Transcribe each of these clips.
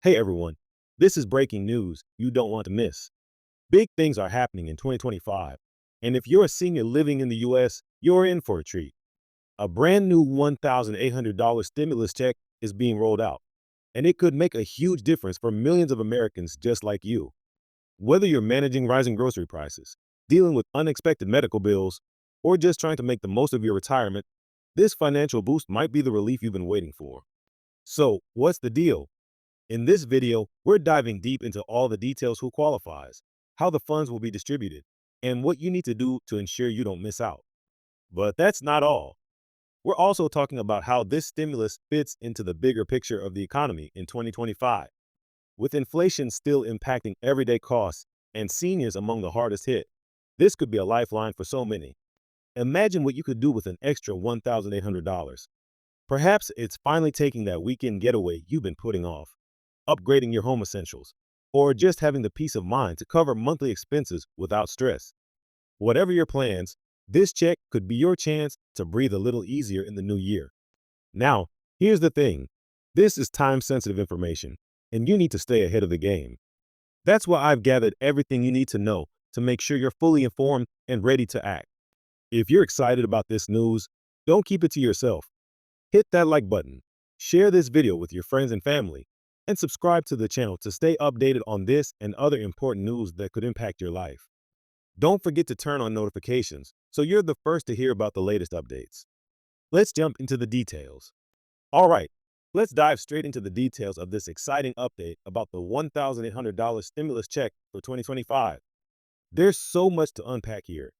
Hey everyone, this is breaking news you don't want to miss. Big things are happening in 2025, and if you're a senior living in the US, you're in for a treat. A brand new $1,800 stimulus check is being rolled out, and it could make a huge difference for millions of Americans just like you. Whether you're managing rising grocery prices, dealing with unexpected medical bills, or just trying to make the most of your retirement, this financial boost might be the relief you've been waiting for. So, what's the deal? In this video, we're diving deep into all the details: who qualifies, how the funds will be distributed, and what you need to do to ensure you don't miss out. But that's not all. We're also talking about how this stimulus fits into the bigger picture of the economy in 2025. With inflation still impacting everyday costs and seniors among the hardest hit, this could be a lifeline for so many. Imagine what you could do with an extra $1,800. Perhaps it's finally taking that weekend getaway you've been putting off, upgrading your home essentials, or just having the peace of mind to cover monthly expenses without stress. Whatever your plans, this check could be your chance to breathe a little easier in the new year. Now, here's the thing: this is time sensitive information, and you need to stay ahead of the game. That's why I've gathered everything you need to know to make sure you're fully informed and ready to act. If you're excited about this news, don't keep it to yourself. Hit that like button, share this video with your friends and family, and subscribe to the channel to stay updated on this and other important news that could impact your life. Don't forget to turn on notifications so you're the first to hear about the latest updates. Let's jump into the details. All right, let's dive straight into the details of this exciting update about the $1,800 stimulus check for 2025. There's so much to unpack here,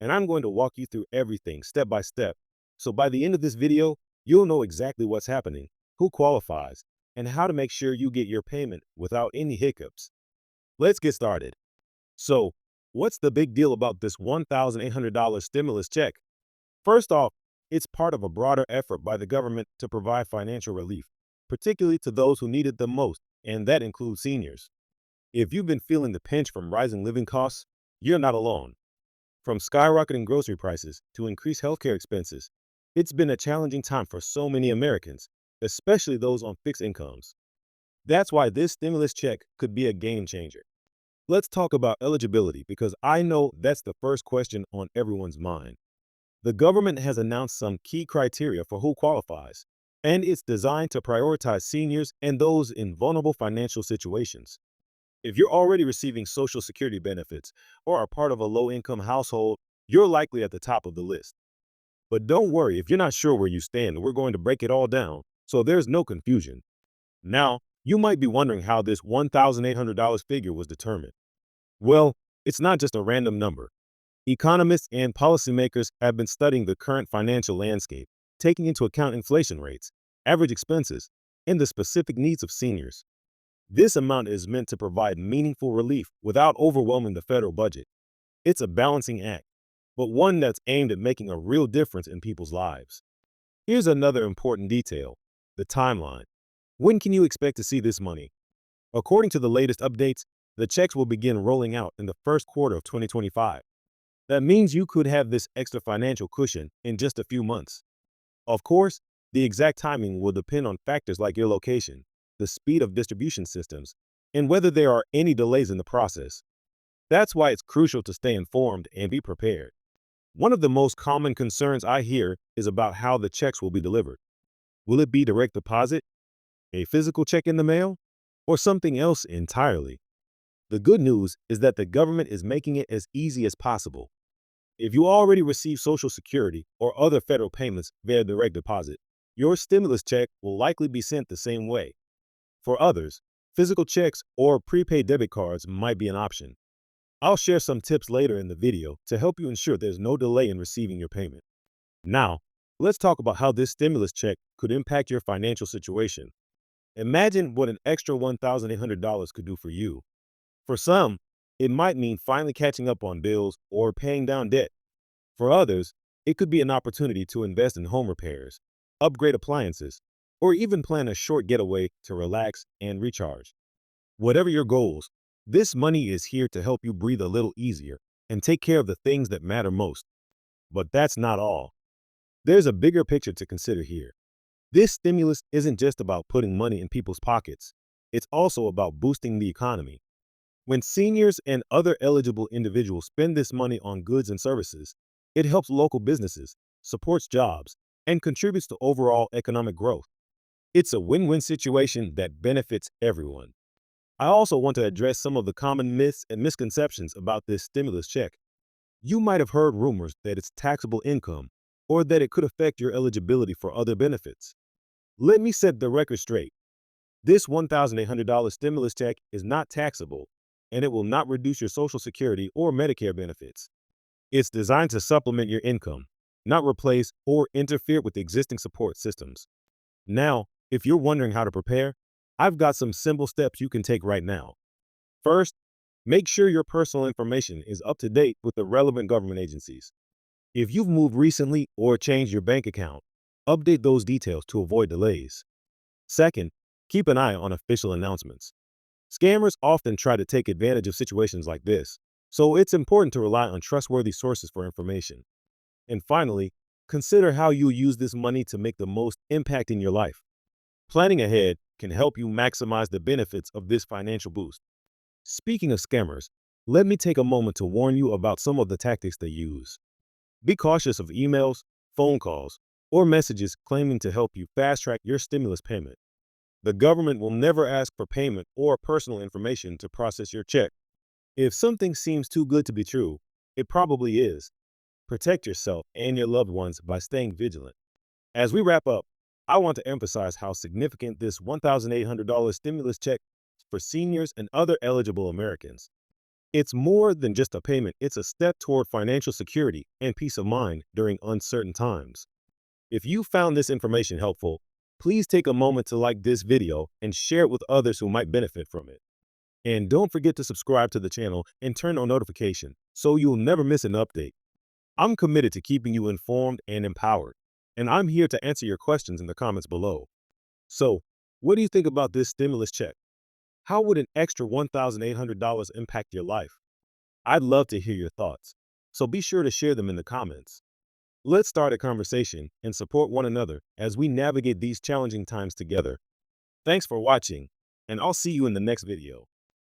and I'm going to walk you through everything step by step. So by the end of this video, you'll know exactly what's happening, who qualifies, and how to make sure you get your payment without any hiccups. Let's get started. So, what's the big deal about this $1,800 stimulus check? First off, it's part of a broader effort by the government to provide financial relief, particularly to those who need it the most, and that includes seniors. If you've been feeling the pinch from rising living costs, you're not alone. From skyrocketing grocery prices to increased healthcare expenses, it's been a challenging time for so many Americans, especially those on fixed incomes. That's why this stimulus check could be a game changer. Let's talk about eligibility because I know that's the first question on everyone's mind. The government has announced some key criteria for who qualifies, and it's designed to prioritize seniors and those in vulnerable financial situations. If you're already receiving Social Security benefits or are part of a low-income household, you're likely at the top of the list. But don't worry if you're not sure where you stand. We're going to break it all down so there's no confusion. Now, you might be wondering how this $1,800 figure was determined. Well, it's not just a random number. Economists and policymakers have been studying the current financial landscape, taking into account inflation rates, average expenses, and the specific needs of seniors. This amount is meant to provide meaningful relief without overwhelming the federal budget. It's a balancing act, but one that's aimed at making a real difference in people's lives. Here's another important detail: the timeline. When can you expect to see this money? According to the latest updates, the checks will begin rolling out in the first quarter of 2025. That means you could have this extra financial cushion in just a few months. Of course, the exact timing will depend on factors like your location, the speed of distribution systems, and whether there are any delays in the process. That's why it's crucial to stay informed and be prepared. One of the most common concerns I hear is about how the checks will be delivered. Will it be direct deposit, a physical check in the mail, or something else entirely? The good news is that the government is making it as easy as possible. If you already receive Social Security or other federal payments via direct deposit, your stimulus check will likely be sent the same way. For others, physical checks or prepaid debit cards might be an option. I'll share some tips later in the video to help you ensure there's no delay in receiving your payment. Now, let's talk about how this stimulus check could impact your financial situation. Imagine what an extra $1,800 could do for you. For some, it might mean finally catching up on bills or paying down debt. For others, it could be an opportunity to invest in home repairs, upgrade appliances, or even plan a short getaway to relax and recharge. Whatever your goals, this money is here to help you breathe a little easier and take care of the things that matter most. But that's not all. There's a bigger picture to consider here. This stimulus isn't just about putting money in people's pockets. it's also about boosting the economy. When seniors and other eligible individuals spend this money on goods and services, it helps local businesses, supports jobs, and contributes to overall economic growth. It's a win-win situation that benefits everyone. I also want to address some of the common myths and misconceptions about this stimulus check. You might have heard rumors that it's taxable income or that it could affect your eligibility for other benefits. Let me set the record straight. This $1,800 stimulus check is not taxable, and it will not reduce your Social Security or Medicare benefits. It's designed to supplement your income, not replace or interfere with existing support systems. Now, if you're wondering how to prepare, I've got some simple steps you can take right now. First, make sure your personal information is up to date with the relevant government agencies. If you've moved recently or changed your bank account, update those details to avoid delays. Second, keep an eye on official announcements. Scammers often try to take advantage of situations like this, so it's important to rely on trustworthy sources for information. And finally, consider how you'll use this money to make the most impact in your life. Planning ahead can help you maximize the benefits of this financial boost. Speaking of scammers, let me take a moment to warn you about some of the tactics they use. Be cautious of emails, phone calls, or messages claiming to help you fast track your stimulus payment. The government will never ask for payment or personal information to process your check. If something seems too good to be true, it probably is. Protect yourself and your loved ones by staying vigilant. As we wrap up, I want to emphasize how significant this $1,800 stimulus check is for seniors and other eligible Americans. It's more than just a payment, it's a step toward financial security and peace of mind during uncertain times. If you found this information helpful, please take a moment to like this video and share it with others who might benefit from it. And don't forget to subscribe to the channel and turn on notification so you'll never miss an update. I'm committed to keeping you informed and empowered, and I'm here to answer your questions in the comments below. So, what do you think about this stimulus check? How would an extra $1,800 impact your life? I'd love to hear your thoughts, so be sure to share them in the comments. Let's start a conversation and support one another as we navigate these challenging times together. Thanks for watching, and I'll see you in the next video.